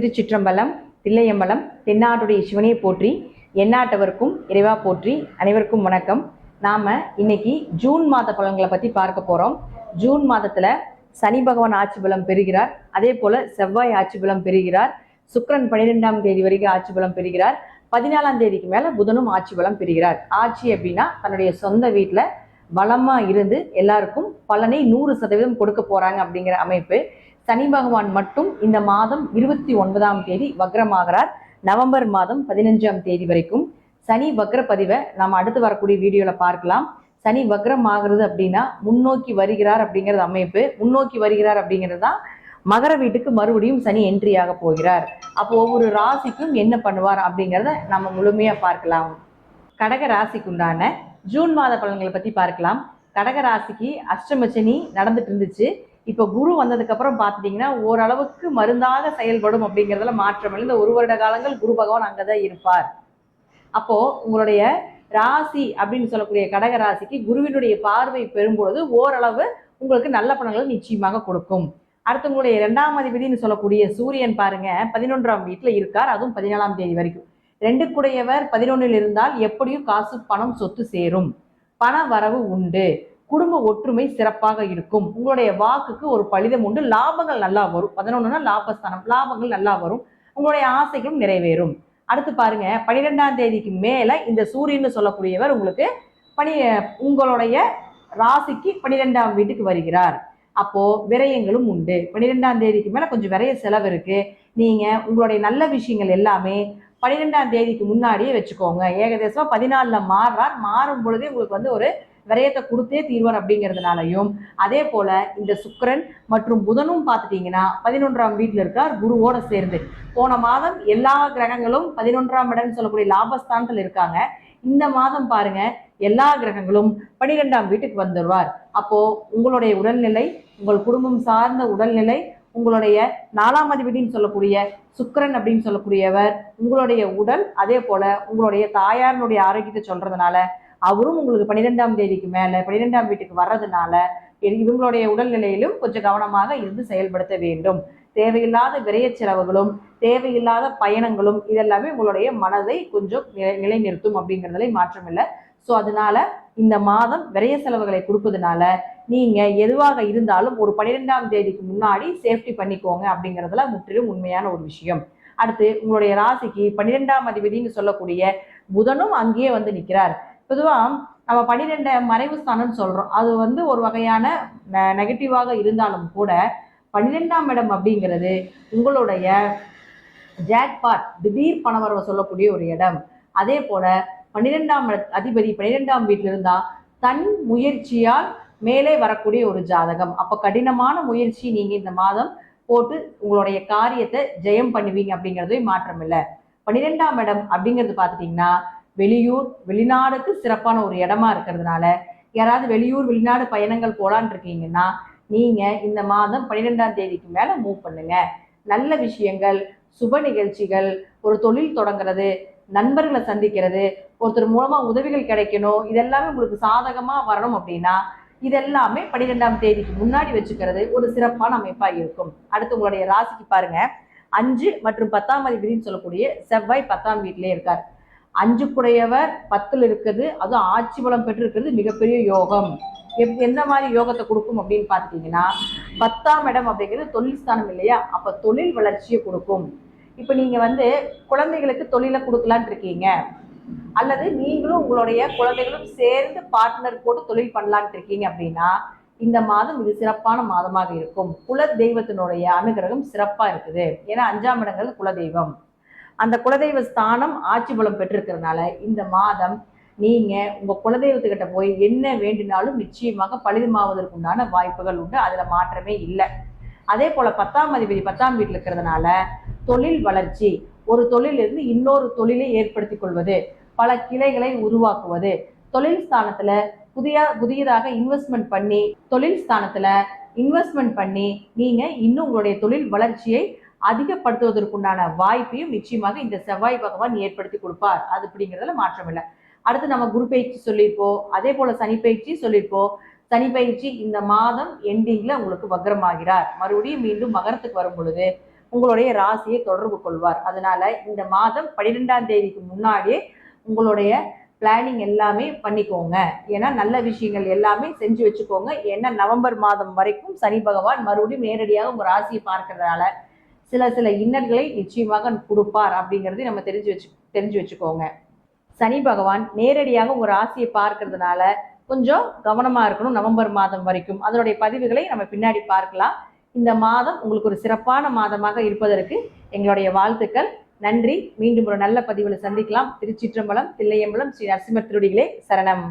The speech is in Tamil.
திருச்சிற்றம்பலம், தில்லையம்பலம், தென்னாட்டுடைய சிவனையை போற்றி, எந்நாட்டவருக்கும் இறைவா போற்றி. அனைவருக்கும் வணக்கம். நாம இன்னைக்கு ஜூன் மாத பலன்களை பத்தி பார்க்க போறோம். ஜூன் மாதத்துல சனி பகவான் ஆட்சி பலம் பெறுகிறார். அதே போல செவ்வாய் ஆட்சி பலம் பெறுகிறார். சுக்கிரன் 12ஆம் தேதி வரைக்கும் ஆட்சி பலம் பெறுகிறார். 14ஆம் தேதிக்கு மேல புதனும் ஆட்சி பலம் பெறுகிறார். ஆட்சி அப்படின்னா தன்னுடைய சொந்த வீட்டுல பலமா இருந்து எல்லாருக்கும் பலனை 100% கொடுக்க போறாங்க அப்படிங்கிற அமைப்பு. சனி பகவான் மட்டும் இந்த மாதம் 29ஆம் தேதி வக்ரமாகிறார். நவம்பர் மாதம் 15ஆம் தேதி வரைக்கும் சனி வக்ர பதிவை நாம் அடுத்து வரக்கூடிய வீடியோல பார்க்கலாம். சனி வக்ரம் ஆகிறது அப்படின்னா முன்னோக்கி வருகிறார் அப்படிங்கிறது அமைப்பு. முன்னோக்கி வருகிறார் அப்படிங்கிறது தான் மகர வீட்டுக்கு மறுபடியும் சனி என்ட்ரி ஆக போகிறார். அப்போ ஒவ்வொரு ராசிக்கும் என்ன பண்ணுவார் அப்படிங்கிறத நம்ம முழுமையா பார்க்கலாம். கடக ராசிக்குண்டான ஜூன் மாத பலன்களை பத்தி பார்க்கலாம். கடக ராசிக்கு அஷ்டமச்சனி நடந்துட்டு இருந்துச்சு. இப்போ குரு வந்ததுக்கு அப்புறம் பார்த்துட்டீங்கன்னா ஓரளவுக்கு மருந்தாக செயல்படும் அப்படிங்கிறதுல மாற்றம் இல்லை. இந்த 1 வருட காலங்கள் குரு பகவான் அங்கதான் இருப்பார். அப்போ உங்களுடைய ராசி அப்படின்னு சொல்லக்கூடிய கடக ராசிக்கு குருவினுடைய பார்வை பெறும்பொழுது ஓரளவு உங்களுக்கு நல்ல பலன்களை நிச்சயமாக கொடுக்கும். அடுத்து உங்களுடைய 2ஆம் அதிபதினு சொல்லக்கூடிய சூரியன் பாருங்க 11ஆம் வீட்டுல இருக்கார். அதுவும் 14ஆம் தேதி வரைக்கும். 2 11 இருந்தால் எப்படியும் காசு பணம் சொத்து சேரும். பண வரவு உண்டு. குடும்ப ஒற்றுமை சிறப்பாக இருக்கும். உங்களுடைய வாக்குக்கு ஒரு பலிதம் உண்டு. லாபங்கள் நல்லா வரும். 11னா லாபஸ்தானம். லாபங்கள் நல்லா வரும். உங்களுடைய ஆசைகளும் நிறைவேறும். அடுத்து பாருங்க 12ஆம் தேதிக்கு மேல இந்த சூரியன் சொல்லக்கூடியவர் உங்களுக்கு உங்களுடைய ராசிக்கு 12ஆம் வீட்டுக்கு வருகிறார். அப்போ விரயங்களும் உண்டு. 12ஆம் தேதிக்கு மேல கொஞ்சம் விரய செலவு இருக்கு. நீங்க உங்களுடைய நல்ல விஷயங்கள் எல்லாமே 12ஆம் தேதிக்கு முன்னாடியே வச்சுக்கோங்க. ஏகதேசமா 14ல மாறும் பொழுதே உங்களுக்கு ஒரு விரயத்தை கொடுத்தே தீர்வார் அப்படிங்கிறதுனாலையும், அதே போல இந்த சுக்கிரன் மற்றும் புதனும் பார்த்துட்டீங்கன்னா 11ஆம் வீட்டில் இருக்கார் குருவோட சேர்ந்து. போன மாதம் எல்லா கிரகங்களும் 11ஆம் இடம்னு சொல்லக்கூடிய லாபஸ்தானத்தில் இருக்காங்க. இந்த மாதம் பாருங்க எல்லா கிரகங்களும் 12ஆம் வீட்டுக்கு வந்துடுவார். அப்போ உங்களுடைய உடல்நிலை, உங்கள் குடும்பம் சார்ந்த உடல்நிலை, உங்களுடைய 4ஆம் அதிபதினு சொல்லக்கூடிய சுக்கிரன் அப்படின்னு சொல்லக்கூடியவர் உங்களுடைய உடல், அதே போல உங்களுடைய தாயாரினுடைய ஆரோக்கியத்தை சொல்றதுனால அவரும் உங்களுக்கு 12ஆம் தேதிக்கு மேல 12ஆம் வீட்டுக்கு வர்றதுனால இவங்களுடைய உடல்நிலையிலும் கொஞ்சம் கவனமாக இருந்து செயல்படுத்த வேண்டும். தேவையில்லாத விரைய செலவுகளும் தேவையில்லாத பயணங்களும் இதெல்லாமே உங்களுடைய மனதை கொஞ்சம் நிலைநிறுத்தும் அப்படிங்கிறதுல மாற்றம் இல்லை. ஸோ அதனால இந்த மாதம் விரைய செலவுகளை கொடுப்பதுனால நீங்க எதுவாக இருந்தாலும் ஒரு 12ஆம் தேதிக்கு முன்னாடி சேஃப்டி பண்ணிக்கோங்க அப்படிங்கிறதுல முற்றிலும் உண்மையான ஒரு விஷயம். அடுத்து உங்களுடைய ராசிக்கு 12ஆம் அதிபதினு சொல்லக்கூடிய புதனும் அங்கேயே வந்து நிற்கிறார். பொதுவா நம்ம 12 மறைவு ஸ்தானம் சொல்றோம். அது ஒரு வகையான நெகட்டிவாக இருந்தாலும் கூட 12ஆம் இடம் அப்படிங்கிறது உங்களுடைய ஜாக்பாட், திடீர் பணவரவை சொல்லக்கூடிய ஒரு இடம். அதே போல 12ஆம் அதிபதி 12ஆம் வீட்டில் இருந்தா தன் முயற்சியால் மேலே வரக்கூடிய ஒரு ஜாதகம். அப்ப கடினமான முயற்சி நீங்க இந்த மாதம் போட்டு உங்களுடைய காரியத்தை ஜெயம் பண்ணுவீங்க அப்படிங்கிறதே மாற்றம் இல்லை. 12ஆம் இடம் அப்படிங்கிறது பார்த்துட்டீங்கன்னா வெளியூர் வெளிநாடுக்கு சிறப்பான ஒரு இடமா இருக்கிறதுனால யாராவது வெளியூர் வெளிநாடு பயணங்கள் போலான் இருக்கீங்கன்னா நீங்க இந்த மாதம் 12ஆம் தேதிக்கு மேல மூவ் பண்ணுங்க. நல்ல விஷயங்கள், சுப நிகழ்ச்சிகள், ஒரு தொழில் தொடங்குறது, நண்பர்களை சந்திக்கிறது, ஒருத்தர் மூலமா உதவிகள் கிடைக்கணும், இதெல்லாமே உங்களுக்கு சாதகமா வரணும் அப்படின்னா இதெல்லாமே 12ஆம் தேதிக்கு முன்னாடி வச்சுக்கிறது ஒரு சிறப்பான அமைப்பா இருக்கும். அடுத்து உங்களுடைய ராசிக்கு பாருங்க 5 மற்றும் 10ஆம் அதிபதினு சொல்லக்கூடிய செவ்வாய் 10ஆம் வீட்டிலே இருக்கார். 5 10ல் இருக்குது. அதுவும் ஆட்சி பலம் பெற்று இருக்கிறது மிகப்பெரிய யோகம். எந்த மாதிரி யோகத்தை கொடுக்கும் அப்படின்னு பார்த்துட்டீங்கன்னா 10ஆம் இடம் அப்படிங்கிறது தொழில் ஸ்தானம் இல்லையா? அப்ப தொழில் வளர்ச்சியை கொடுக்கும். இப்ப நீங்க குழந்தைகளுக்கு தொழிலை கொடுக்கலான் இருக்கீங்க, அல்லது நீங்களும் உங்களுடைய குழந்தைகளும் சேர்ந்து பார்ட்னர் போட்டு தொழில் பண்ணலான் இருக்கீங்க அப்படின்னா இந்த மாதம் இது சிறப்பான மாதமாக இருக்கும். குல தெய்வத்தினுடைய அனுகிரகம் சிறப்பா இருக்குது. ஏன்னா 5ஆம் இடங்கிறது குலதெய்வம். அந்த குலதெய்வ ஸ்தானம் ஆட்சி பலம் பெற்றிருக்கிறதுனால இந்த மாதம் நீங்க உங்க குலதெய்வத்துக்கிட்ட போய் என்ன வேண்டினாலும் நிச்சயமாக பலிதமாவதற்குண்டான வாய்ப்புகள் உண்டு. அதுல மாற்றமே இல்லை. அதே போல 10ஆம் அதிபதி 10ஆம் வீட்டில் இருக்கிறதுனால தொழில் வளர்ச்சி, ஒரு தொழிலிருந்து இன்னொரு தொழிலை ஏற்படுத்தி கொள்வது, பல கிளைகளை உருவாக்குவது, தொழில் ஸ்தானத்துல புதியதாக இன்வெஸ்ட்மெண்ட் பண்ணி நீங்க இன்னும் உங்களுடைய தொழில் வளர்ச்சியை அதிகப்படுத்துவதற்குண்டான வாய்ப்பையும் நிச்சயமாக இந்த செவ்வாய் பகவான் ஏற்படுத்தி கொடுப்பார். அது அப்படிங்கிறதுல மாற்றம் இல்லை. அடுத்து நம்ம குரு பயிற்சி சொல்லியிருப்போம். அதே போல சனி பயிற்சி சொல்லியிருப்போம். சனி பயிற்சி இந்த மாதம் எண்டிங்ல உங்களுக்கு வக்ரமாகிறார். மறுபடியும் மீண்டும் மகரத்துக்கு வரும் பொழுது உங்களுடைய ராசியை தொடர்பு கொள்வார். அதனால இந்த மாதம் 12ஆம் தேதிக்கு முன்னாடியே உங்களுடைய பிளானிங் எல்லாமே பண்ணிக்கோங்க. ஏன்னா நல்ல விஷயங்கள் எல்லாமே செஞ்சு வச்சுக்கோங்க. ஏன்னா நவம்பர் மாதம் வரைக்கும் சனி பகவான் மறுபடியும் நேரடியாக உங்க ராசியை பார்க்கறதுனால சில இன்னல்களை நிச்சயமாக கொடுப்பார் அப்படிங்கிறதை நம்ம தெரிஞ்சு வச்சுக்கோங்க. சனி பகவான் நேரடியாக உங்க ராசியை பார்க்கறதுனால கொஞ்சம் கவனமா இருக்கணும் நவம்பர் மாதம் வரைக்கும். அதனுடைய பதிவுகளை நம்ம பின்னாடி பார்க்கலாம். இந்த மாதம் உங்களுக்கு ஒரு சிறப்பான மாதமாக இருப்பதற்கு எங்களுடைய வாழ்த்துக்கள். நன்றி. மீண்டும் ஒரு நல்ல பதிவில் சந்திக்கலாம். திருச்சிற்றம்பலம், தில்லையம்பலம், ஸ்ரீ நரசிம்மர் திருவடிகளே சரணம்.